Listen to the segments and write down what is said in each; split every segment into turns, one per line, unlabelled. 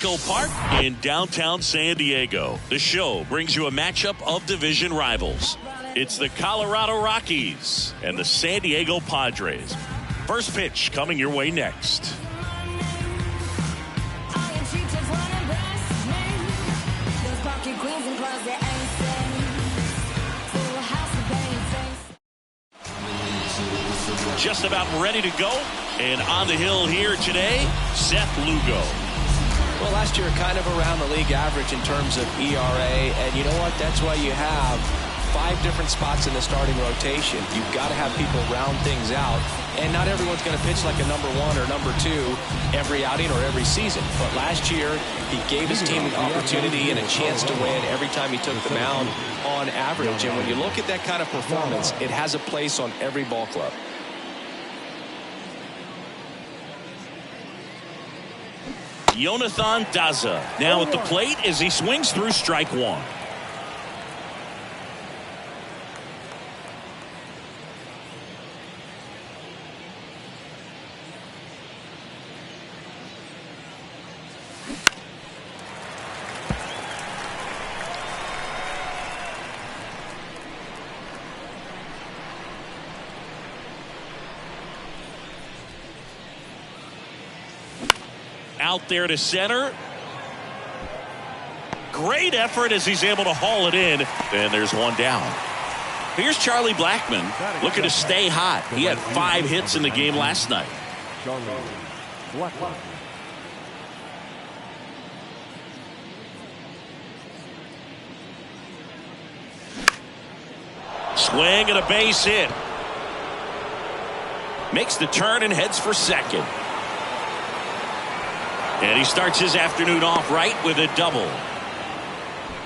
Echo Park in downtown San Diego. The show brings you a matchup of division rivals. It's the Colorado Rockies and the San Diego Padres. First pitch coming your way next. Just about ready to go, and on the hill here today, Seth Lugo.
Well, last year kind of around the league average in terms of ERA, and you know what? That's why you have 5 different spots in the starting rotation. You've got to have people round things out, and not everyone's going to pitch like a number 1 or number 2 every outing or every season. But last year, he gave his team an opportunity and a chance to win every time he took the mound on average. And when you look at that kind of performance, it has a place on every ball club.
Jonathan Daza now at the plate as he swings through strike 1. Out there to center. Great effort as he's able to haul it in. And there's one down. Here's Charlie Blackmon looking to stay hot. He had 5 hits in the game last night. Swing and a base hit. Makes the turn and heads for second. And he starts his afternoon off right with a double.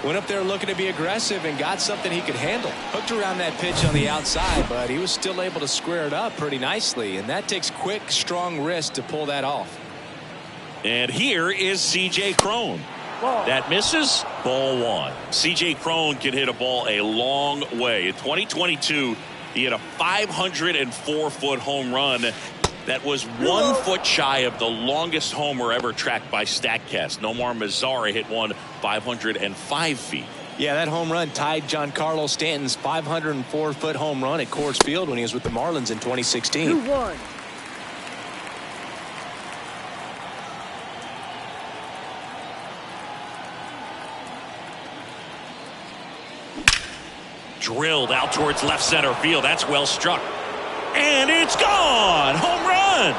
Went up there looking to be aggressive and got something he could handle. Hooked around that pitch on the outside, but he was still able to square it up pretty nicely. And that takes quick, strong wrist to pull that off.
And here is C.J. Cron. That misses. Ball 1. C.J. Cron can hit a ball a long way. In 2022, he had a 504-foot home run. That was 1 foot shy of the longest homer ever tracked by StatCast. Nomar Mazara hit one 505 feet.
Yeah, that home run tied Giancarlo Stanton's 504-foot home run at Coors Field when he was with the Marlins in 2016.
2-1.
Drilled out towards left center field. That's well struck. And it's gone! Home run!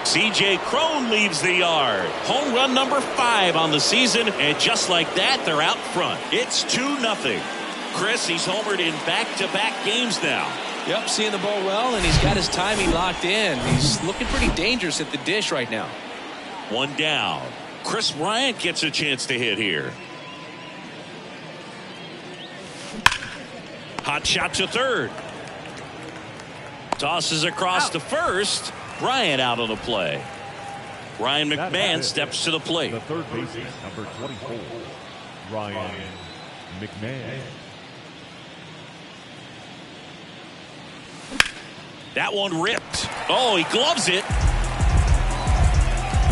C.J. Cron leaves the yard. Home run number 5 on the season. And just like that, they're out front. It's 2-0. Chris, he's homered in back-to-back games now.
Yep, seeing the ball well, and he's got his timing locked in. He's looking pretty dangerous at the dish right now.
1 down. Chris Bryant gets a chance to hit here. Hot shot to third. Tosses across to first. Bryant out on the play. Ryan McMahon steps to the plate.
The third baseman, number 24, Ryan McMahon.
That one ripped. Oh, he gloves it.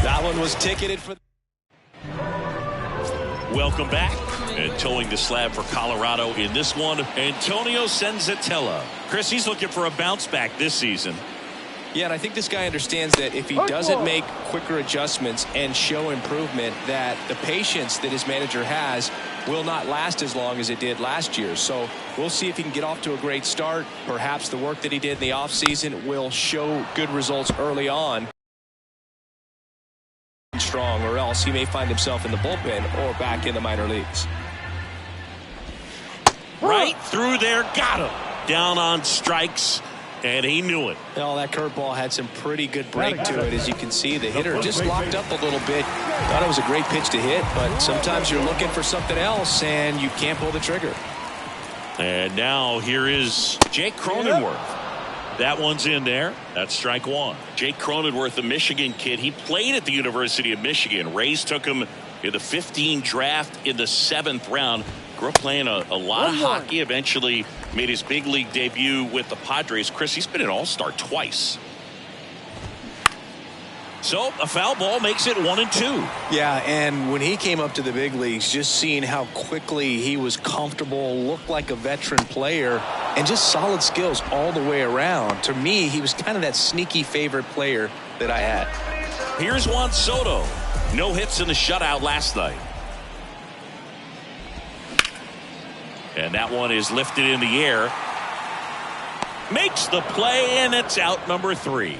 That one was ticketed for.
Welcome back. And towing the slab for Colorado in this one, Antonio Senzatella. Chris, he's looking for a bounce back this season.
Yeah, and I think this guy understands that if he doesn't make quicker adjustments and show improvement, that the patience that his manager has will not last as long as it did last year. So we'll see if he can get off to a great start. Perhaps the work that he did in the offseason will show good results early on. Strong, or else he may find himself in the bullpen or back in the minor leagues.
Right through there, got him. Down on strikes, and he knew it.
Well, that curveball had some pretty good break to it. As you can see, the hitter just locked up a little bit. Thought it was a great pitch to hit, but sometimes you're looking for something else, and you can't pull the trigger.
And now here is Jake Cronenworth. That one's in there. That's strike 1. Jake Cronenworth, the Michigan kid. He played at the University of Michigan. Rays took him in the 15 draft in the 7th round. Grew up playing a lot of hockey. Eventually made his big league debut with the Padres. Chris, he's been an all-star twice. So a foul ball makes it 1-2.
Yeah, and when he came up to the big leagues, just seeing how quickly he was comfortable, looked like a veteran player, and just solid skills all the way around. To me, he was kind of that sneaky favorite player that I had.
Here's Juan Soto. No hits in the shutout last night. And that one is lifted in the air. Makes the play, and it's out number 3.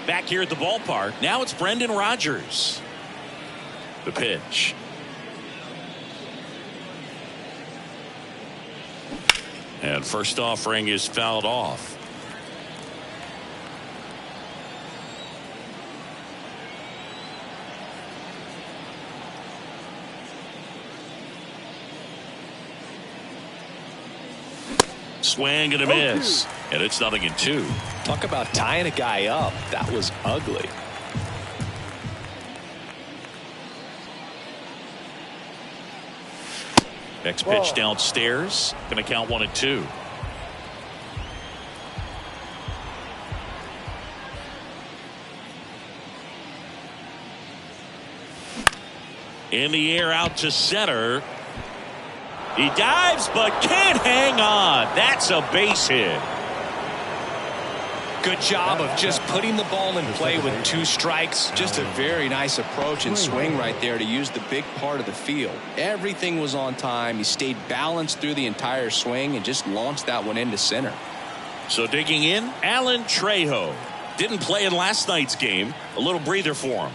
Back here at the ballpark, now it's Brendan Rodgers. The pitch. And first offering is fouled off. Swing and a miss. And it's 0-2.
Talk about tying a guy up. That was ugly.
Next pitch downstairs. Going to count 1-2. In the air out to center. He dives but can't hang on. That's a base hit.
Good job of just putting the ball in play with 2 strikes. Just a very nice approach and swing right there to use the big part of the field. Everything was on time. He stayed balanced through the entire swing and just launched that one into center.
So digging in, Alan Trejo. Didn't play in last night's game. A little breather for him.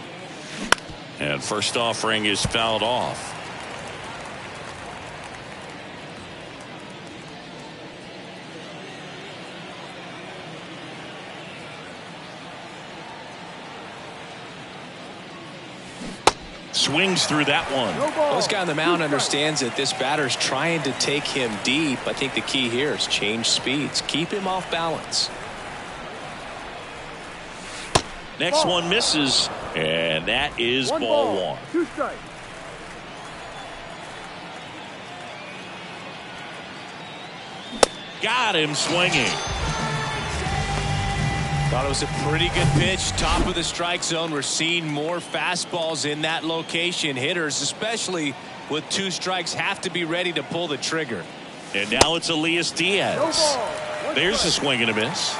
And first offering is fouled off. Swings through that one.
This guy on the mound understands that this batter's trying to take him deep. I think the key here is change speeds. Keep him off balance.
Next one misses, and that is ball 1.
2 strikes.
Got him swinging.
Thought it was a pretty good pitch. Top of the strike zone. We're seeing more fastballs in that location. Hitters, especially with 2 strikes, have to be ready to pull the trigger.
And now it's Elias Diaz. There's a swing and a miss.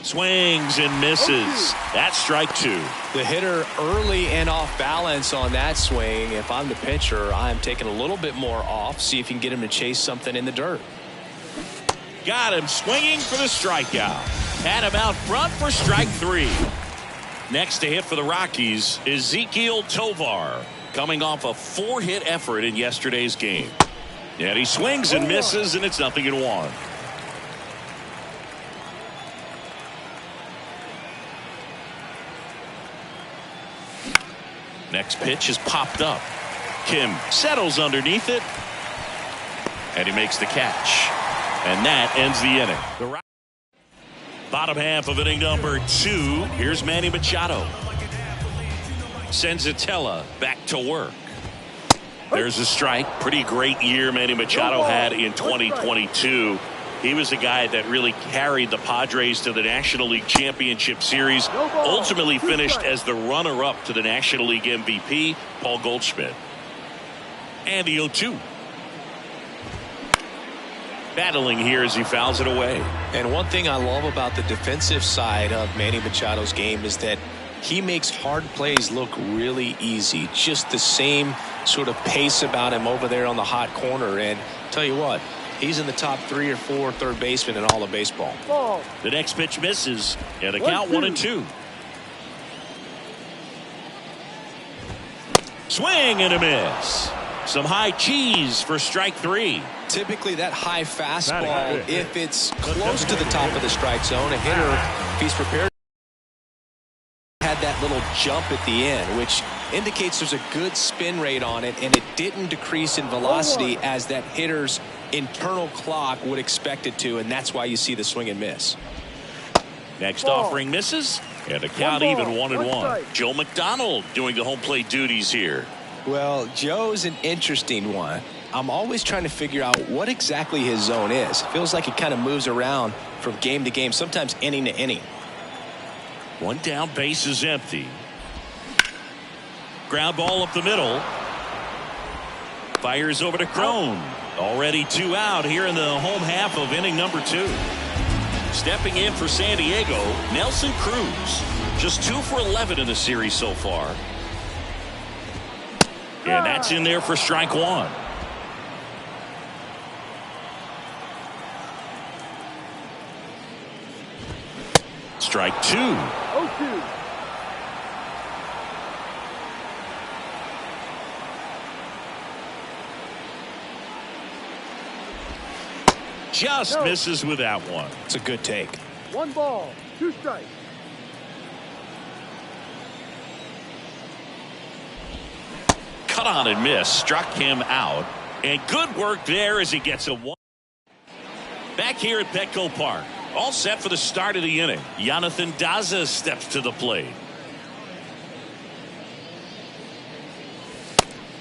Swings and misses. That's strike 2.
The hitter early and off balance on that swing. If I'm the pitcher, I'm taking a little bit more off. See if you can get him to chase something in the dirt.
Got him swinging for the strikeout. Had him out front for strike 3. Next to hit for the Rockies is Ezequiel Tovar, coming off a 4-hit effort in yesterday's game. And he swings and misses, and it's 0-1. Next pitch is popped up. Kim settles underneath it, and he makes the catch. And that ends the inning. The bottom half of inning number 2. Here's Manny Machado. Senzatella back to work. There's a strike. Pretty great year Manny Machado had in 2022. He was the guy that really carried the Padres to the National League Championship Series. Ultimately finished as the runner-up to the National League MVP, Paul Goldschmidt. And the 0-2. Battling here as he fouls it away.
And one thing I love about the defensive side of Manny Machado's game is that he makes hard plays look really easy. Just the same sort of pace about him over there on the hot corner. And tell you what, he's in the top 3 or 4 third basemen in all of baseball.
The next pitch misses, and the count 1-2. Swing and a miss. Some high cheese for strike 3.
Typically that high fastball, if it's close to the top of the strike zone, a hitter, if he's prepared, had that little jump at the end, which indicates there's a good spin rate on it, and it didn't decrease in velocity as that hitter's internal clock would expect it to, and that's why you see the swing and miss.
Next offering misses, and the count even 1-1. Joe McDonald doing the home plate duties here.
Well, Joe's an interesting one. I'm always trying to figure out what exactly his zone is. It feels like it kind of moves around from game to game, sometimes inning to inning.
One down, base is empty. Ground ball up the middle. Fires over to Crone. Already 2 out here in the home half of inning number 2. Stepping in for San Diego, Nelson Cruz. Just 2 for 11 in the series so far. And that's in there for strike 1. Strike 2.
0-2.
Just misses with that one.
It's a good take.
1 ball, 2 strikes.
Cut on and miss. Struck him out. And good work there as he gets a 1. Back here at Petco Park. All set for the start of the inning. Jonathan Daza steps to the plate.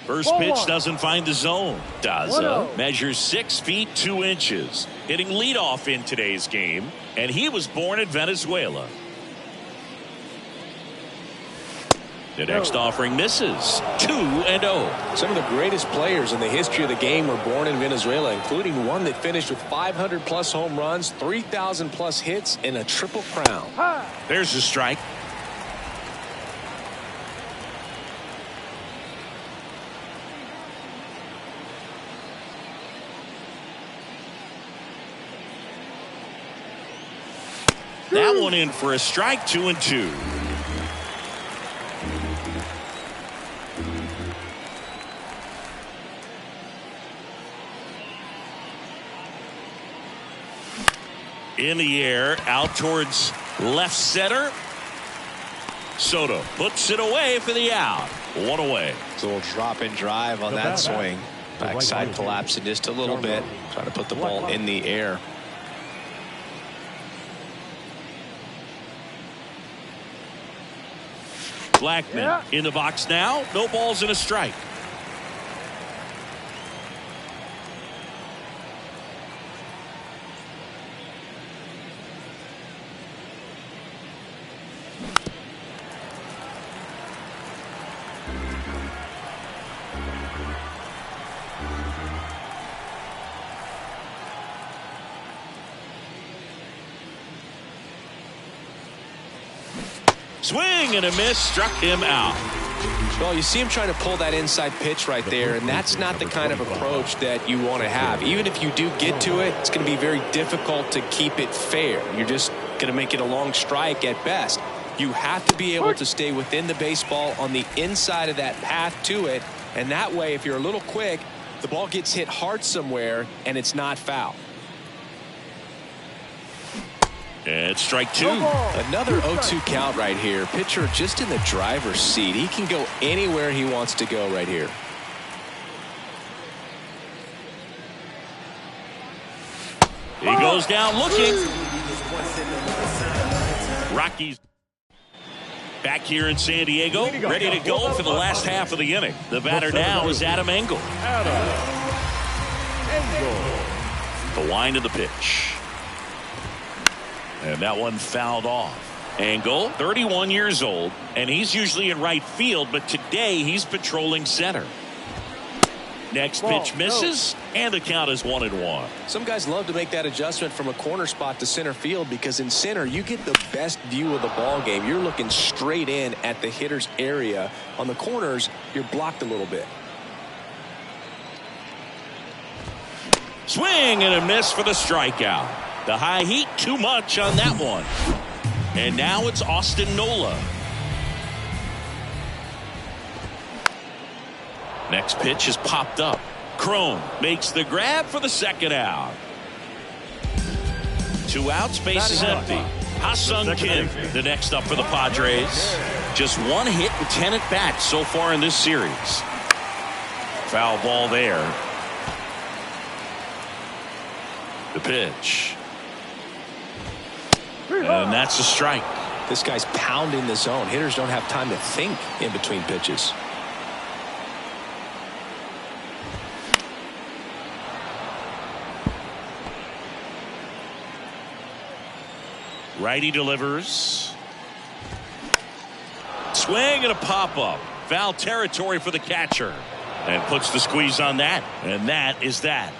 First pitch doesn't find the zone. Daza measures 6 feet 2 inches. Hitting leadoff in today's game. And he was born in Venezuela. The next offering misses. 2-0.
Some of the greatest players in the history of the game were born in Venezuela, including one that finished with 500+ home runs, 3,000+ hits, and a triple crown.
There's a strike. That one in for a strike. 2-2. In the air, out towards left center. Soto puts it away for the out. 1 away.
It's a little drop and drive on that swing. Backside collapsing just a little bit. Trying to put the ball in the air.
Blackman in the box now. No balls and a strike. Swing and a miss, struck him out.
Well, you see him trying to pull that inside pitch right there, and that's not the kind of approach that you want to have. Even if you do get to it, it's going to be very difficult to keep it fair. You're just going to make it a long strike at best. You have to be able to stay within the baseball on the inside of that path to it, and that way, if you're a little quick, the ball gets hit hard somewhere, and it's not foul.
And strike 2.
Another 0-2 count right here. Pitcher just in the driver's seat. He can go anywhere he wants to go right here.
He goes down looking. Rockies back here in San Diego, ready to go for the last half of the inning. The batter now is Adam Engel. The wind of the pitch. And that one fouled off. Engel, 31 years old, and he's usually in right field, but today he's patrolling center. Next pitch misses, and the count is 1-1.
Some guys love to make that adjustment from a corner spot to center field because in center you get the best view of the ball game. You're looking straight in at the hitter's area. On the corners, you're blocked a little bit.
Swing and a miss for the strikeout. The high heat, too much on that one. And now it's Austin Nola. Next pitch is popped up. Crone makes the grab for the second out. 2 outs, base is empty. Ha-Sung Kim, the next up for the Padres. Just 1 hit and 10 at bats so far in this series. Foul ball there. The pitch. And that's a strike.
This guy's pounding the zone. Hitters don't have time to think in between pitches.
Righty delivers. Swing and a pop-up. Foul territory for the catcher. And puts the squeeze on that. And that is that.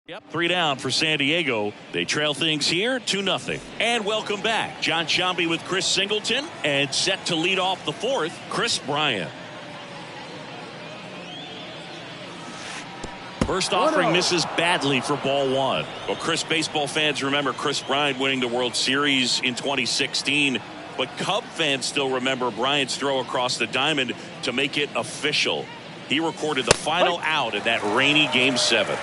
Yep, 3 down for San Diego. They trail things here 2-0. And welcome back. John Sciambi with Chris Singleton. And set to lead off the 4th, Chris Bryant. First offering misses badly for ball 1. Well, Chris, baseball fans remember Chris Bryant winning the World Series in 2016. But Cub fans still remember Bryant's throw across the diamond to make it official. He recorded the final out in that rainy Game 7.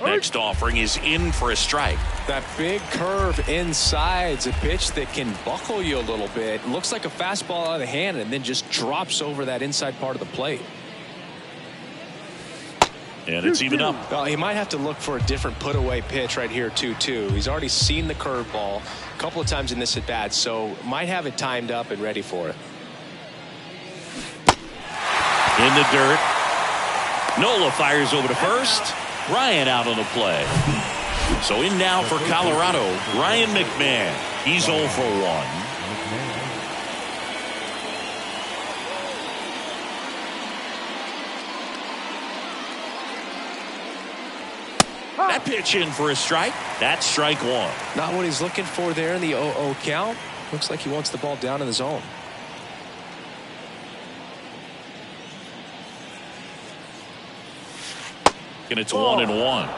Next offering is in for a strike.
That big curve inside's a pitch that can buckle you a little bit. Looks like a fastball out of the hand and then just drops over that inside part of the plate.
And it's even up.
Well, he might have to look for a different put-away pitch right here, 2-2. He's already seen the curveball a couple of times in this at-bat, so might have it timed up and ready for it.
In the dirt. Nola fires over to first. Ryan out on the play. So in now for Colorado, Ryan McMahon. He's 0 for 1. That pitch in for a strike. That's strike 1.
Not what he's looking for there in the 0-0 count. Looks like he wants the ball down in the zone.
And it's 1-1.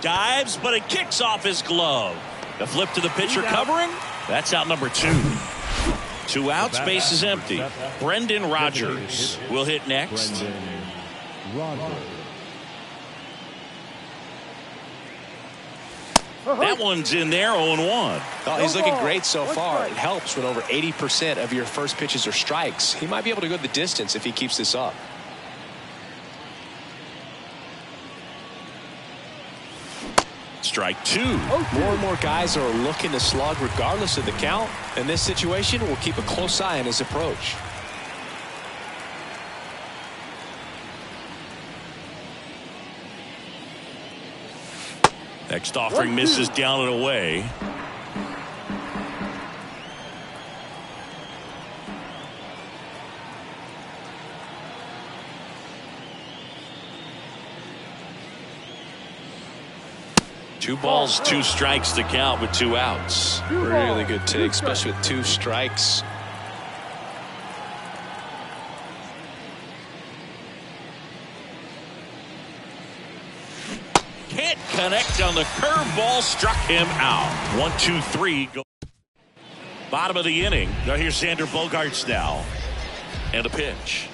Dives, but it kicks off his glove. The flip to the pitcher covering. That's out number 2. 2 outs, base is empty. Brendan Rodgers will hit next. That one's in there, 0-1.
Oh, he's looking great so far. It helps when over 80% of your first pitches are strikes. He might be able to go the distance if he keeps this up.
Strike 2.
More and more guys are looking to slug regardless of the count. In this situation, we'll keep a close eye on his approach.
Next offering misses down and away. Two balls, 2 strikes to count with 2 outs.
Really good take, especially with 2 strikes.
Can't connect on the curveball, struck him out. 1-2-3. Go. Bottom of the inning. Now here's Xander Bogaerts now. And a pitch.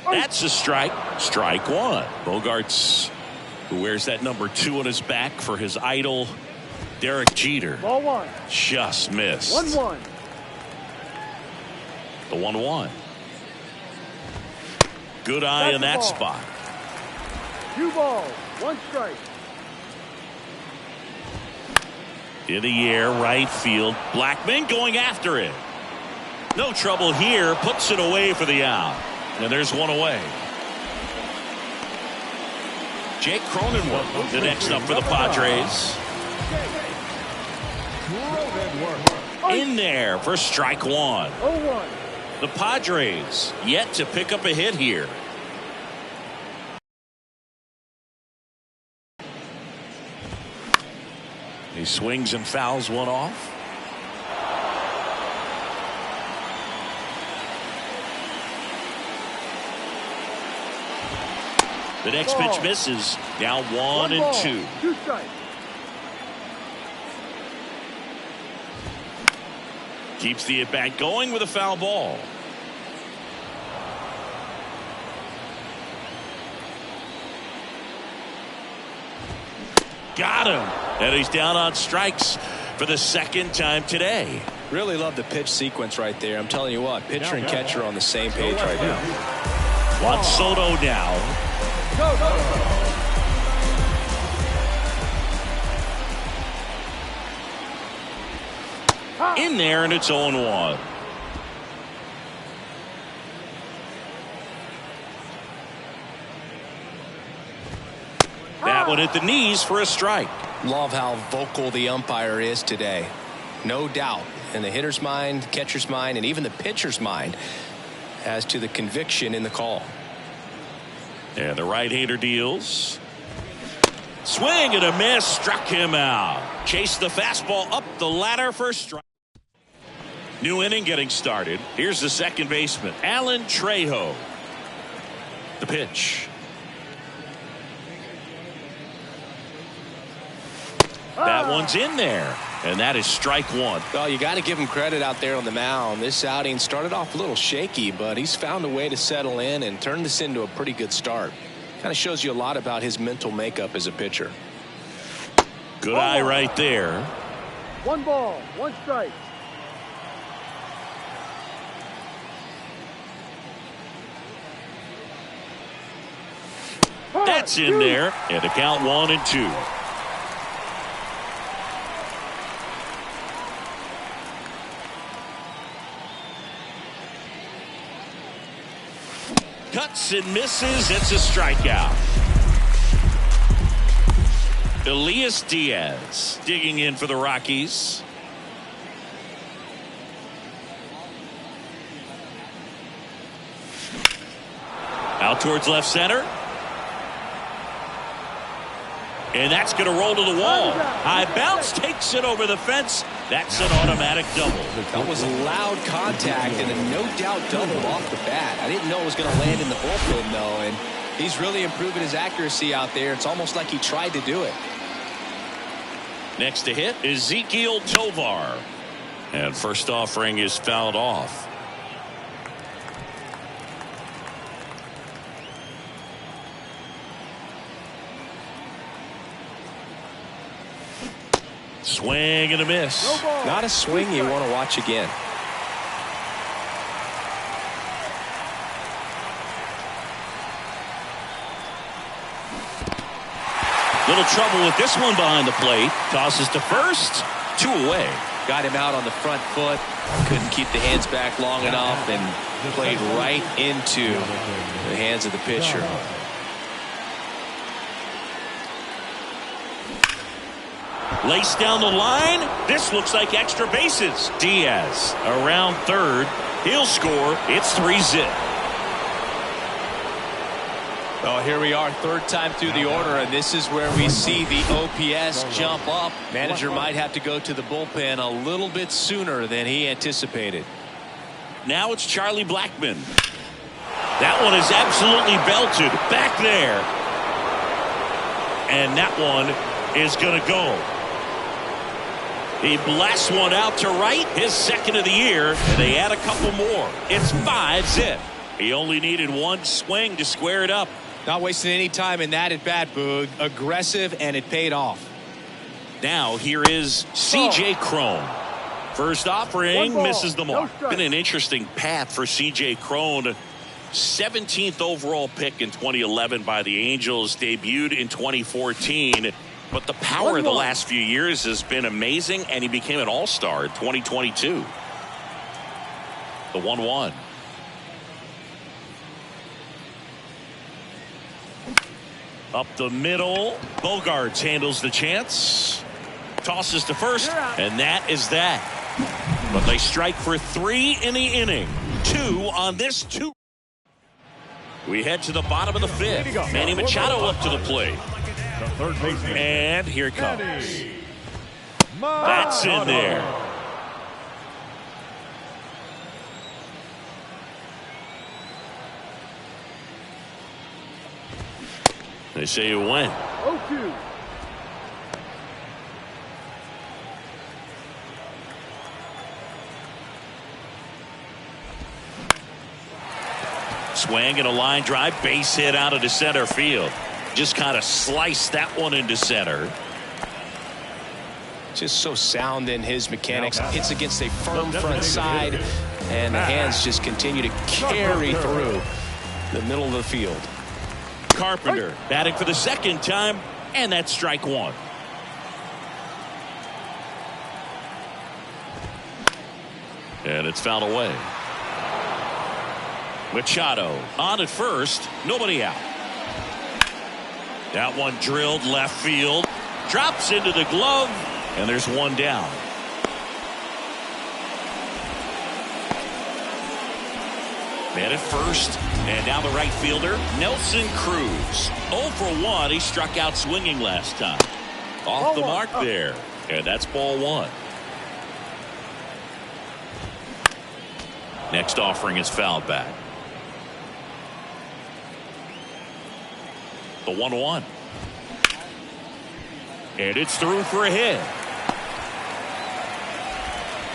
That's a strike. Strike 1. Bogaerts, who wears that number 2 on his back for his idol, Derek Jeter.
Ball 1.
Just missed.
1-1.
The 1-1. Good eye in that spot.
2 balls, 1 strike.
In the air, right field. Blackman going after it. No trouble here. Puts it away for the out. And there's 1 away. Jake Cronenworth, the next up for the Padres. In there for strike 1.
0-1.
The Padres yet to pick up a hit here. He swings and fouls one off. The next pitch misses. Now 1-2.
2 strikes.
Keeps the at-bat going with a foul ball. Got him. And he's down on strikes for the 2nd time today.
Really love the pitch sequence right there. I'm telling you what, pitcher and catcher are on the same page right now.
Juan Soto now.
Go.
in there, and it's 0-1. That one at the knees for a strike.
Love how vocal the umpire is today. No doubt in the hitter's mind, catcher's mind, and even the pitcher's mind as to the conviction in the call.
And the right-hander deals. Swing and a miss. Struck him out. Chased the fastball up the ladder for a strike. New inning getting started. Here's the second baseman, Alan Trejo. The pitch. That one's in there, and that is strike one.
Well, you got to give him credit out there on the mound. This outing started off a little shaky, but he's found a way to settle in and turn this into a pretty good start. Kind of shows you a lot about his mental makeup as a pitcher.
Good eye right there.
1 ball, 1 strike.
That's in there, and the count 1-2. Cuts and misses. It's a strikeout. Elias Diaz digging in for the Rockies. Out towards left center. And that's going to roll to the wall. High bounce takes it over the fence. That's an automatic double.
That was loud contact and a no doubt double off the bat. I didn't know it was going to land in the bullpen though, and he's really improving his accuracy out there. It's almost like he tried to do it.
Next to hit is Ezekiel Tovar. And first offering is fouled off. Swing and a miss.
Not a swing you want to watch again.
Little trouble with this one behind the plate. Tosses to first. 2 away.
Got him out on the front foot. Couldn't keep the hands back long enough and played right into the hands of the pitcher.
Laced down the line. This looks like extra bases. Diaz around third. He'll score. It's 3-zip.
Well, here we are, third time through the order, and this is where we see the OPS jump up. Manager might have to go to the bullpen a little bit sooner than he anticipated.
Now it's Charlie Blackmon. That one is absolutely belted back there. And that one is going to go. He blasts one out to right, his second of the year, and they add a couple more. It's 5-zip. He only needed one swing to square it up.
Not wasting any time in that at bat, Boog. Aggressive, and it paid off.
Now here is C.J. Cron. First offering, misses the mark. Been an interesting path for C.J. Cron. 17th overall pick in 2011 by the Angels, debuted in 2014. But the power of the last few years has been amazing, and he became an all-star in 2022. The 1-1. Up the middle. Bogarts handles the chance. Tosses to first, and that is that. But they strike for 3 in the inning. 2 on this 2. We head to the bottom of the 5th. Manny Machado up to the plate. And here it comes. That's in there. They say it went.
0-2.
Swing and a line drive, base hit out of the center field. Just kind of sliced that one into center.
Just so sound in his mechanics. Hits against a firm front side, and the hands just continue to carry through the middle of the field.
Carpenter batting for the second time, and that's strike 1. And it's fouled away. Machado on at first. Nobody out. That one drilled left field. Drops into the glove. And there's one down. Man at first. And now the right fielder, Nelson Cruz. 0 for 1. He struck out swinging last time. Off the mark there. And that's ball 1. Next offering is fouled back. The 1-1. And it's through for a hit.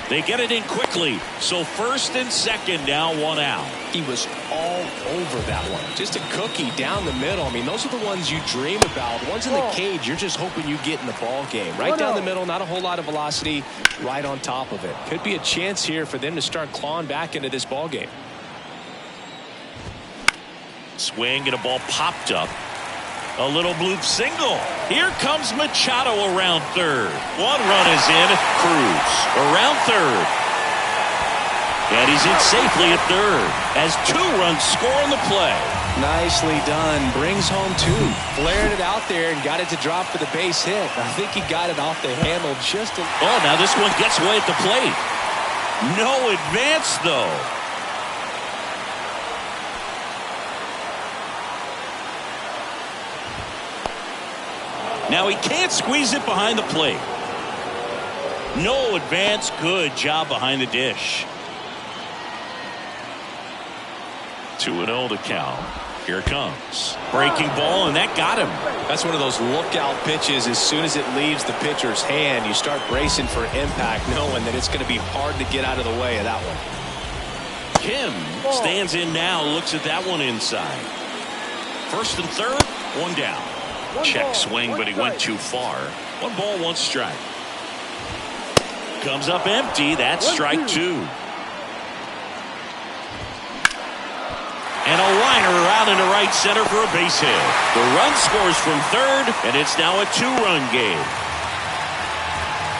They get it in quickly. So first and second, now 1 out.
He was all over that one. Just a cookie down the middle. I mean, those are the ones you dream about. Ones in the cage, you're just hoping you get in the ball game. Right down the middle, not a whole lot of velocity, right on top of it. Could be a chance here for them to start clawing back into this ball game.
Swing and a ball popped up. A little bloop single. Here comes Machado around third. 1 run is in. Cruz around third. And he's in safely at third as 2 runs score on the play.
Nicely done. Brings home 2. Flared it out there and got it to drop for the base hit. I think he got it off the handle just a...
Oh, now this one gets away at the plate. No advance, though. Now he can't squeeze it behind the plate. No advance. Good job behind the dish. 2-0 to count. Here it comes. Breaking ball, and that got him.
That's one of those lookout pitches. As soon as it leaves the pitcher's hand, you start bracing for impact, knowing that it's going to be hard to get out of the way of that one.
Kim stands in now, looks at that one inside. First and third, 1 down. Check swing, but he went too far. 1 ball, 1 strike. Comes up empty. That's strike 2. And a liner out into right center for a base hit. The run scores from third, and it's now a 2-run game.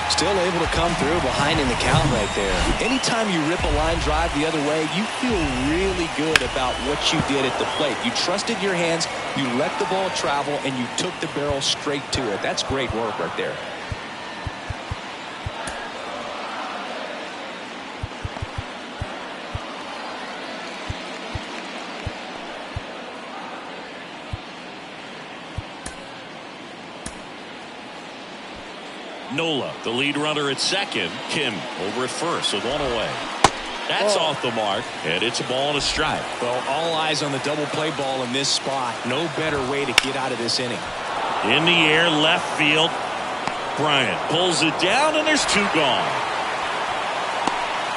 Still able to come through behind in the count right there. Anytime you rip a line drive the other way, you feel really good about what you did at the plate. You trusted your hands, you let the ball travel, and you took the barrel straight to it. That's great work right there.
Nola, the lead runner at second. Kim over at first with 1 away. That's off the mark, and it's a ball and a strike.
Well, all eyes on the double play ball in this spot. No better way to get out of this inning.
In the air, left field. Bryant pulls it down, and there's 2 gone.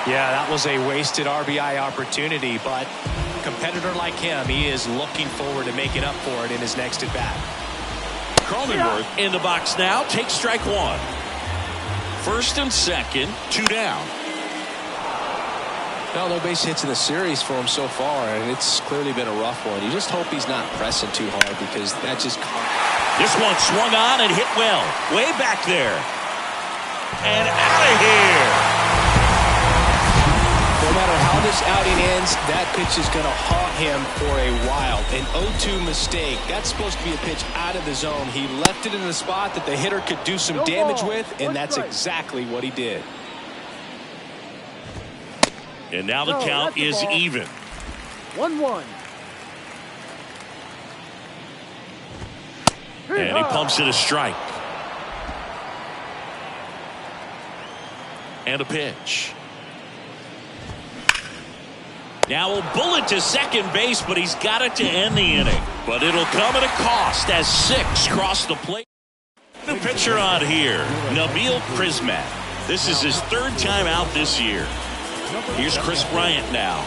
Yeah, that was a wasted RBI opportunity, but a competitor like him, he is looking forward to making up for it in his next at bat.
Cronenworth in the box now, takes strike 1. First and second, 2 down.
No base hits in the series for him so far, and it's clearly been a rough one. You just hope he's not pressing too hard, because that just...
This one swung on and hit well. Way back there. And out of here.
No matter how this outing ends, that pitch is going to haunt him for a while. An 0-2 mistake. That's supposed to be a pitch out of the zone. He left it in the spot that the hitter could do some damage with, and that's exactly what he did.
And now the count is even.
1-1.
And he pumps it a strike. And a pitch. Now a bullet to second base, but he's got it to end the inning. But it'll come at a cost as 6 cross the plate. The pitcher on here, Nabil Prismat. This is his 3rd time out this year. Here's Chris Bryant now.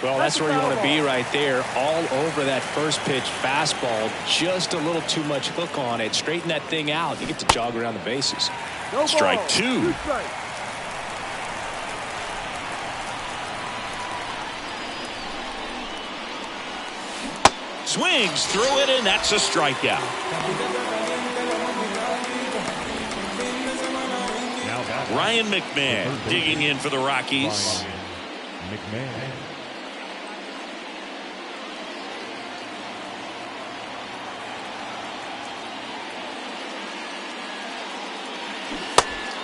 Well, that's where you want to be right there. All over that first pitch fastball. Just a little too much hook on it. Straighten that thing out. You get to jog around the bases.
Strike 2. Swings through it, and that's a strikeout. Ryan McMahon digging in for the Rockies.
McMahon.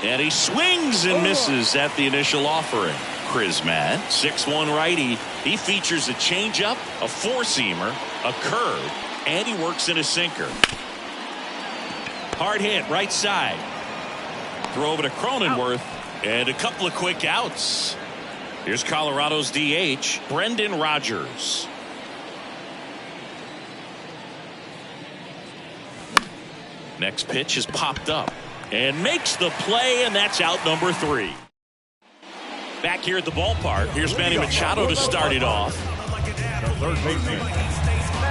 And he swings and misses at the initial offering. Chrisman, 6'1" righty. He features a changeup, a four-seamer, a curve, and he works in a sinker. Hard hit right side. Throw over to Cronenworth, and a couple of quick outs. Here's Colorado's DH, Brendan Rodgers. Next pitch is popped up and makes the play, and that's out number 3. Back here at the ballpark, here's Manny Machado to start it off.
Third baseman.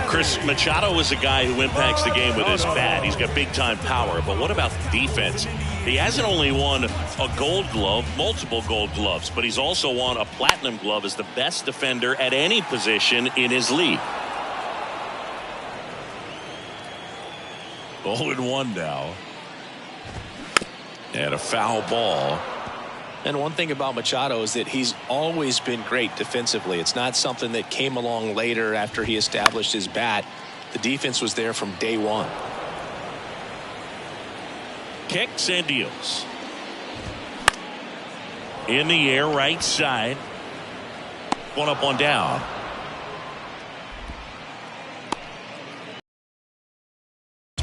Chris Machado is a guy who impacts the game with his bat. He's got big-time power, but what about the defense? He hasn't only won a gold glove, multiple gold gloves, but he's also won a platinum glove as the best defender at any position in his league. 0-1 now. And a foul ball.
And one thing about Machado is that he's always been great defensively. It's not something that came along later after he established his bat. The defense was there from day one.
Kicks and deals. In the air, right side. One up, one down.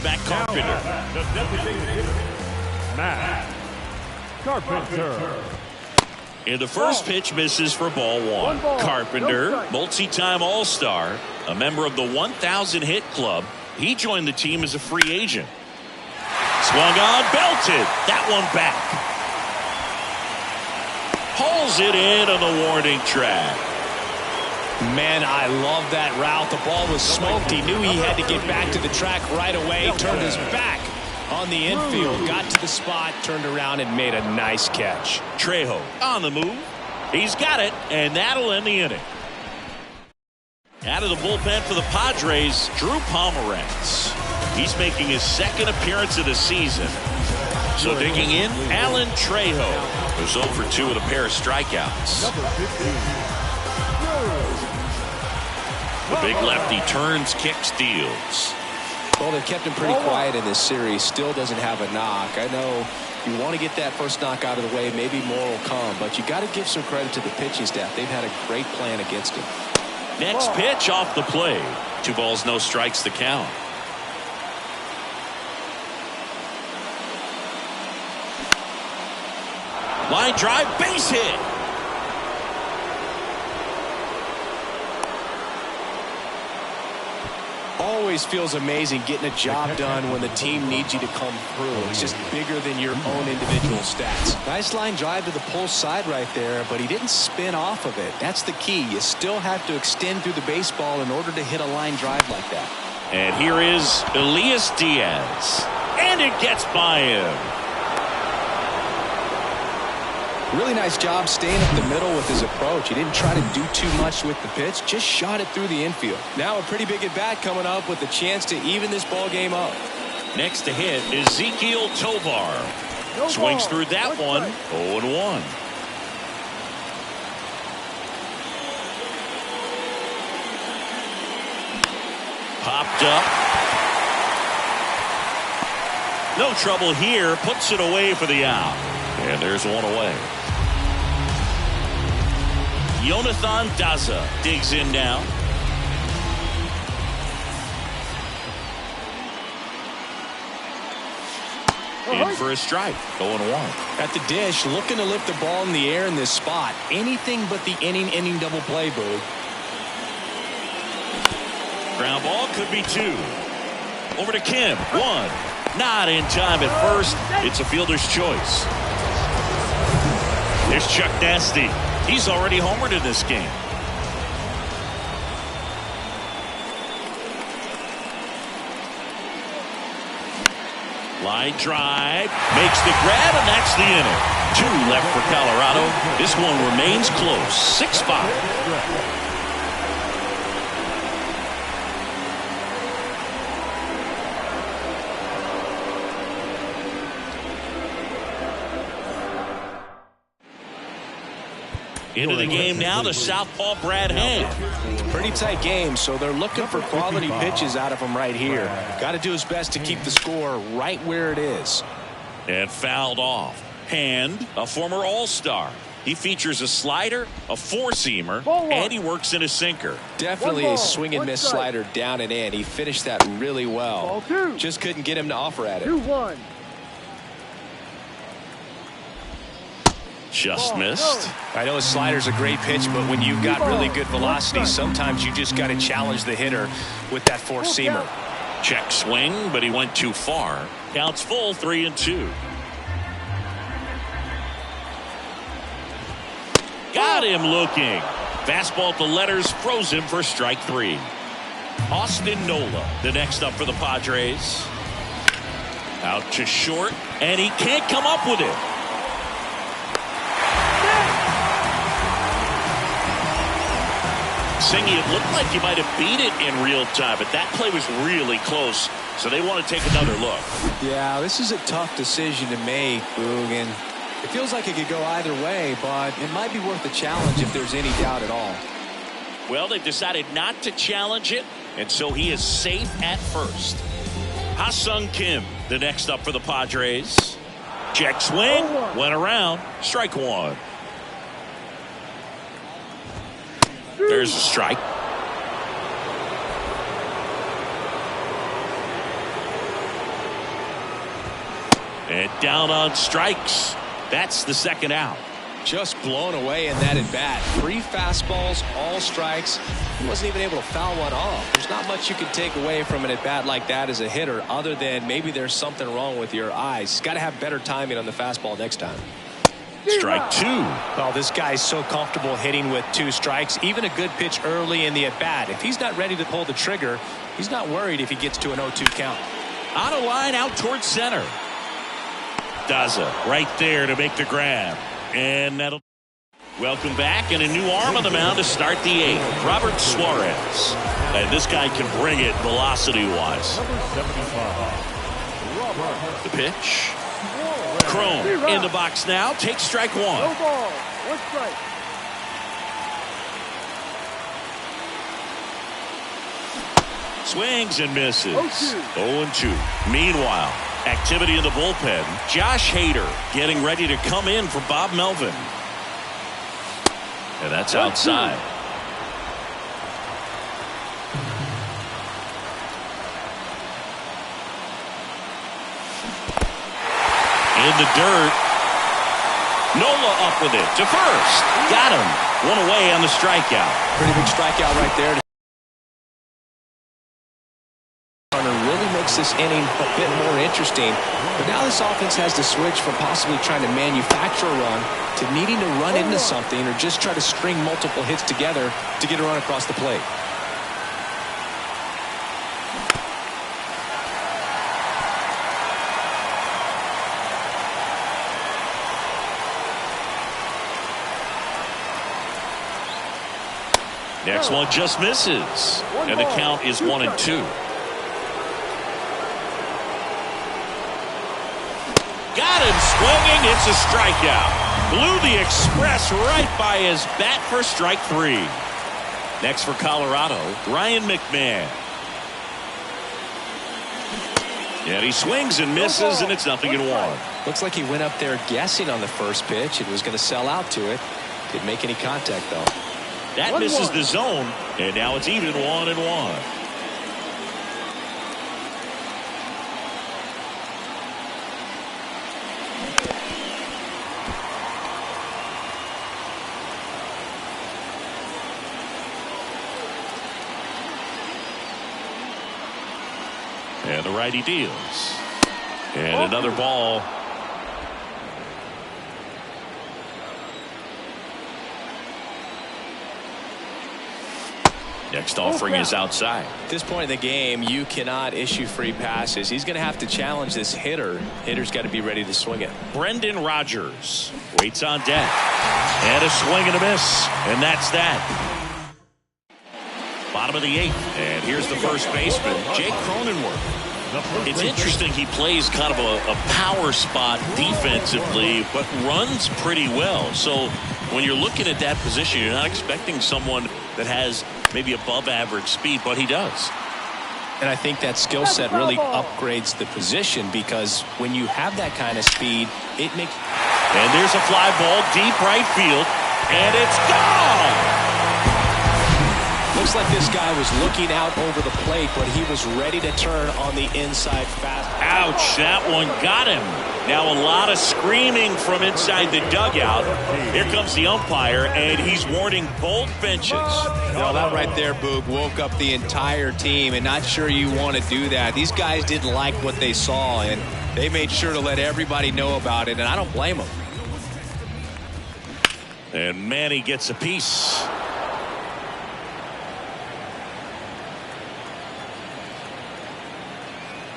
Back Carpenter.
The designated hitter, Matt Carpenter.
And the first pitch misses for ball 1. Carpenter, multi-time All-Star, a member of the 1,000 hit club. He joined the team as a free agent. Swung on, belted. That one back. Pulls it in on the warning track.
Man, I love that route. The ball was smoked. He knew he had to get back to the track right away. Turned his back on the infield. Got to the spot, turned around, and made a nice catch.
Trejo on the move. He's got it, and that'll end the inning. Out of the bullpen for the Padres, Drew Pomeranz. He's making his second appearance of the season. So digging in, Alan Trejo, who's 0 for 2 with a pair of strikeouts.
Number 15.
The big lefty turns, kicks, deals.
Well, they've kept him pretty quiet in this series. Still doesn't have a knock. I know you want to get that first knock out of the way. Maybe more will come, but you got to give some credit to the pitching staff. They've had a great plan against him.
Next pitch off the plate. 2 balls, no strikes, the count. Line drive, base hit.
Always feels amazing getting a job done when the team needs you to come through. It's just bigger than your own individual stats. Nice line drive to the pull side right there, but he didn't spin off of it. That's the key. You still have to extend through the baseball in order to hit a line drive like that.
And here is Elias Diaz. And it gets by him.
Really nice job staying up the middle with his approach. He didn't try to do too much with the pitch, just shot it through the infield. Now a pretty big at bat coming up with a chance to even this ball game up.
Next to hit is Ezekiel Tovar. Swings through that one. 0-1. Popped up. No trouble here. Puts it away for the out. And there's one away. Jonathan Daza digs in now. In for a strike. 0-1.
At the dish, looking to lift the ball in the air in this spot. Anything but the inning double play, Boog.
Ground ball could be 2. Over to Kim. 1. Not in time at first. It's a fielder's choice. There's Chuck Nasty. He's already homered in this game. Line drive. Makes the grab, and that's the inning. 2 left for Colorado. This one remains close. 6-5. Into the game now, the southpaw Brad Hand.
Pretty tight game, so they're looking for quality pitches out of him right here. Got to do his best to keep the score right where it is.
And fouled off. Hand, a former All-Star. He features a slider, a four-seamer, and he works in a sinker.
Definitely a swing and miss slider down and in. He finished that really well. Just couldn't get him to offer at it.
2-1.
Just missed.
I know a slider's a great pitch, but when you've got really good velocity, sometimes you just got to challenge the hitter with that four-seamer.
Check swing, but he went too far. Counts full, 3-2. Got him looking. Fastball at the letters, froze him for strike 3. Austin Nola, the next up for the Padres. Out to short, and he can't come up with it. Singy, it looked like you might have beat it in real time, but that play was really close, so they want to take another look.
Yeah, this is a tough decision to make, Boog, and it feels like it could go either way, but it might be worth a challenge if there's any doubt at all.
Well, they've decided not to challenge it, and so he is safe at first. Ha-Sung Kim, the next up for the Padres. Check swing, went around, strike 1. There's a strike. And down on strikes. That's the second out.
Just blown away in that at bat. 3 fastballs, all strikes. He wasn't even able to foul one off. There's not much you can take away from an at bat like that as a hitter, other than maybe there's something wrong with your eyes. Got to have better timing on the fastball next time.
Strike 2.
Well, this guy's so comfortable hitting with 2 strikes. Even a good pitch early in the at bat. If he's not ready to pull the trigger, he's not worried if he gets to an 0-2 count.
On a line out towards center. Daza right there to make the grab. And that'll. Welcome back, and a new arm on the mound to start the 8th. Robert Suarez. And this guy can bring it velocity-wise. The pitch. Crone in the box now. Takes strike 1.
No ball. 1 strike.
Swings and misses. 0-2. Meanwhile, activity in the bullpen. Josh Hader getting ready to come in for Bob Melvin. And that's outside. In the dirt. Nola up with it to first. Got him. 1 away on the strikeout.
Pretty big strikeout right there. Really makes this inning a bit more interesting. But now this offense has to switch from possibly trying to manufacture a run to needing to run into something or just try to string multiple hits together to get a run across the plate.
Next one just misses. And the count is 1-2. Got him swinging. It's a strikeout. Blew the express right by his bat for strike 3. Next for Colorado, Ryan McMahon. And he swings and misses, and it's 0-1.
Looks like he went up there guessing on the first pitch and was going to sell out to it. Didn't make any contact, though.
That misses the zone, and now it's even 1-1. And the righty deals. And another ball. Next offering is outside.
At this point in the game, you cannot issue free passes. He's going to have to challenge this hitter. Hitter's got to be ready to swing it.
Brendan Rodgers waits on deck. And a swing and a miss. And that's that. Bottom of the 8th. And here's the first baseman, Jake Cronenworth. It's interesting he plays kind of a power spot defensively, but runs pretty well. So when you're looking at that position, you're not expecting someone that has maybe above average speed, but he does.
And I think that skill set really upgrades the position, because when you have that kind of speed, it makes...
And there's a fly ball deep right field, and it's gone!
Looks like this guy was looking out over the plate, but he was ready to turn on the inside fast.
Ouch, that one got him. Now a lot of screaming from inside the dugout. Here comes the umpire, and he's warning both benches.
Well, that right there, Boog, woke up the entire team, and not sure you want to do that. These guys didn't like what they saw, and they made sure to let everybody know about it, and I don't blame them.
And Manny gets a piece.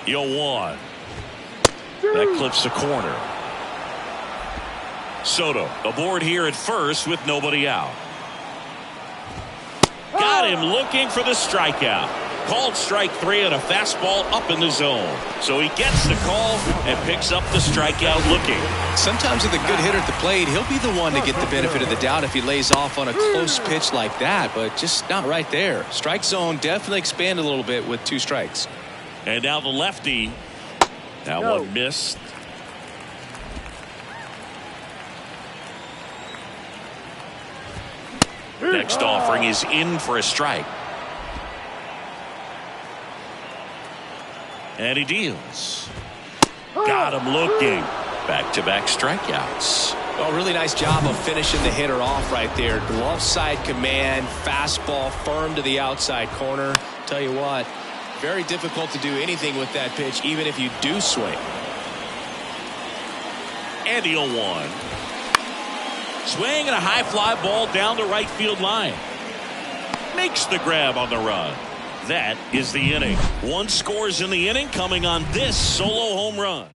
Yo, one. That clips the corner. Soto aboard here at first with nobody out. Got him looking for the strikeout. Called strike 3 and a fastball up in the zone. So he gets the call and picks up the strikeout looking.
Sometimes with a good hitter at the plate, he'll be the one to get the benefit of the doubt if he lays off on a close pitch like that, but just not right there. Strike zone definitely expanded a little bit with 2 strikes.
And now the lefty. That one missed. Next offering is in for a strike. And he deals. Got him looking. Back-to-back strikeouts.
Well, really nice job of finishing the hitter off right there. Glove side command, fastball firm to the outside corner. Tell you what, very difficult to do anything with that pitch, even if you do swing.
And the 0-1. Swing and a high fly ball down the right field line. Makes the grab on the run. That is the inning. 1 scores in the inning, coming on this solo home run.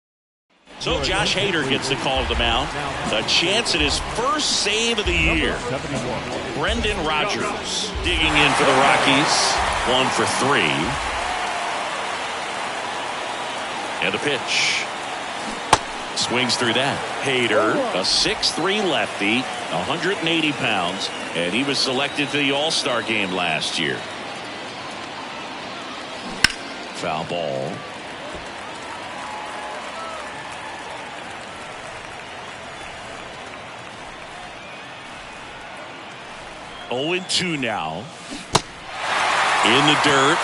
So Josh Hader gets the call to the mound. A chance at his first save of the year. Brendan Rodgers digging in for the Rockies. 1 for 3. And the pitch. Swings through that. Hader, a 6'3" lefty, 180 pounds, and he was selected to the All-Star game last year. Foul ball. Oh, 2 now. In the dirt.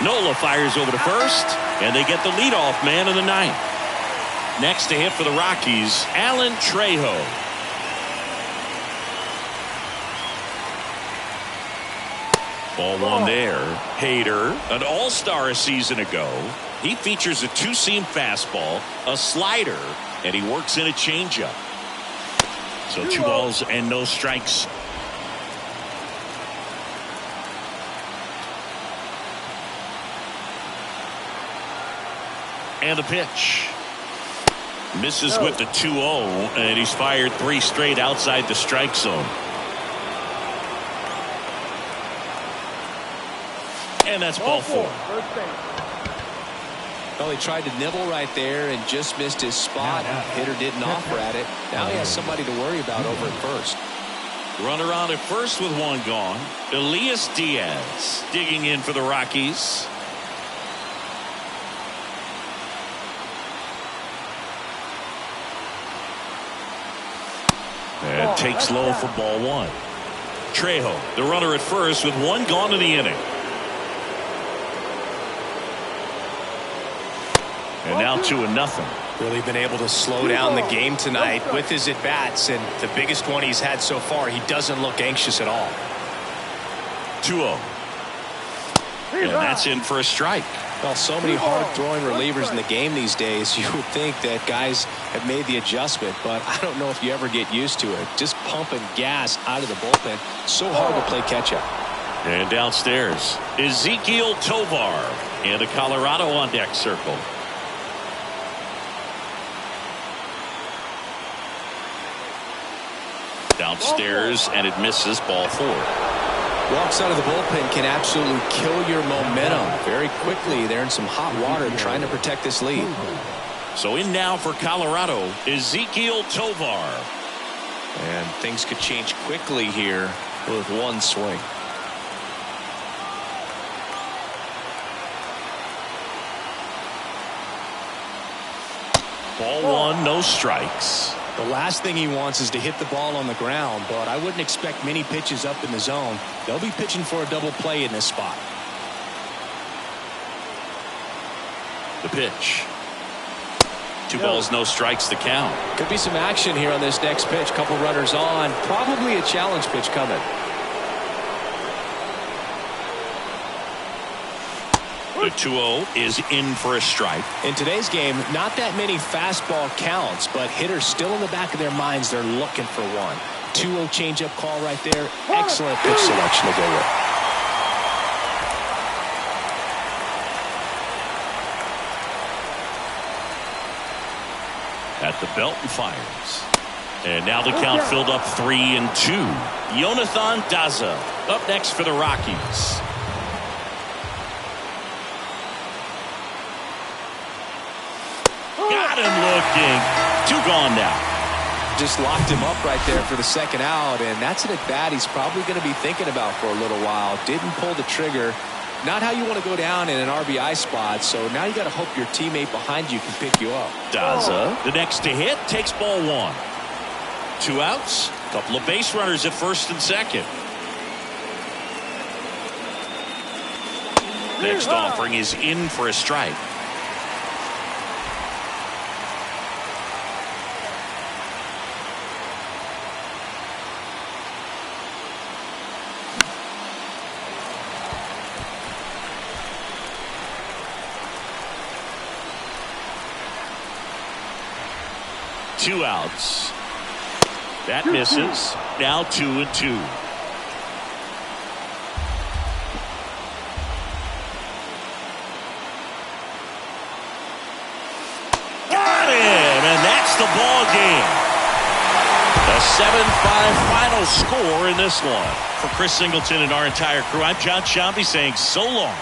Nola fires over to first, and they get the leadoff man in the 9th. Next to hit for the Rockies, Alan Trejo. Ball 1 there. Hader, an all-star a season ago. He features a 2-seam fastball, a slider, and he works in a changeup. So 2 balls and no strikes. And the pitch. Misses with the 2-0, and he's fired 3 straight outside the strike zone. And that's ball 4.
Well, he tried to nibble right there and just missed his spot. Hitter didn't offer at it. Now he has somebody to worry about over at first.
Runner on at first with 1 gone. Elias Diaz digging in for the Rockies. And takes low for ball 1. Trejo, the runner at first with 1 gone in the inning. And now 2-0.
Really been able to slow down the game tonight with his at-bats, and the biggest one he's had so far, he doesn't look anxious at all.
2-0. And that's in for a strike.
Well, so many hard-throwing relievers in the game these days, you would think that guys have made the adjustment, but I don't know if you ever get used to it. Just pumping gas out of the bullpen, so hard to play catch-up.
And downstairs, Ezekiel Tovar and the Colorado on deck circle. Downstairs, and it misses ball 4.
Walks out of the bullpen can absolutely kill your momentum very quickly. They're in some hot water trying to protect this lead.
So in now for Colorado, Ezekiel Tovar.
And things could change quickly here with one swing.
Ball one, no strikes.
The last thing he wants is to hit the ball on the ground, but I wouldn't expect many pitches up in the zone. They'll be pitching for a double play in this spot.
The pitch. 2 balls, no strikes, the count.
Could be some action here on this next pitch. Couple runners on. Probably a challenge pitch coming.
The 2-0 is in for a strike.
In today's game, not that many fastball counts, but hitters still in the back of their minds, they're looking for one. 2-0 changeup call right there. Excellent pitch selection to go with.
At the belt and fires. And now the count filled up 3-2. Jonathan Daza up next for the Rockies. Got him looking. 2 gone now.
Just locked him up right there for the second out, and that's an at-bat he's probably going to be thinking about for a little while. Didn't pull the trigger. Not how you want to go down in an RBI spot, so now you got to hope your teammate behind you can pick you up.
Daza, the next to hit, takes ball 1. 2 outs, couple of base runners at first and second. Next offering is in for a strike. Two outs. That misses. Now 2-2. Got him, and that's the ball game. A 7-5 final score in this one. For Chris Singleton and our entire crew, I'm John Shambi saying so long.